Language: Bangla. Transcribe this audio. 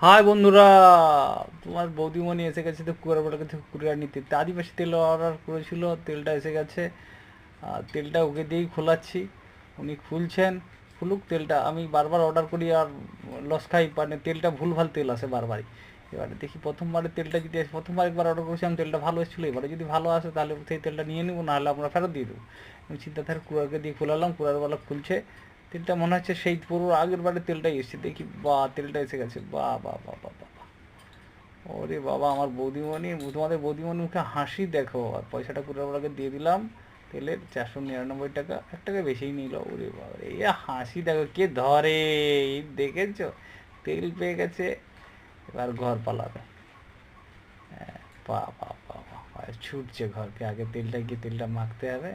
হাই বন্ধুরা, তোমার বৌদিমণি এসে গেছে তো কুয়ারপাড়া থেকে কুরিয়ার নিতে। তা আদিবাসী তেল অর্ডার করেছিল, তেলটা এসে গেছে। তেলটা ওকে দিয়েই খোলাচ্ছি, উনি খুলছেন। খুলুক তেলটা, আমি বারবার অর্ডার করি আর লস খাই, মানে তেলটা ভুলভাল তেল আসে বারবারই। এবারে দেখি প্রথমবারে তেলটা যদি প্রথমবার একবার অর্ডার করেছিলাম তেলটা ভালো এসেছিলো, এবারে যদি ভালো আসে তাহলে সেই তেলটা নিয়ে নেবো, নাহলে আমরা ফেরত দিয়ে দেবো। আমি চিন্তাধারা কুরারকে দিয়ে খোলালাম, কুরারওয়ালা খুলছে। তেলটা মনে হচ্ছে সেই পুরো আগের বারে তেলটাই এসছে, দেখি বা তেলটা এসে গেছে। বা বা বা বা বা বা। ওরে বাবা, আমার বৌদিমণি, তোমাদের বৌদিমণি মুখে হাসি দেখো। আর পয়সাটা কুরারওয়ালাকে দিয়ে দিলাম তেলের 499 টাকা, 1 টাকা বেশিই নিল। ওরে বাবা, এই হাসি দেখো কে ধরে, এই দেখেছো, তেল পেয়ে গেছে, এবার ঘর পালাবে। হ্যাঁ, বা বা বা বা, ছুটছে ঘরকে, আগে তেলটা গিয়ে তেলটা মাখতে হবে।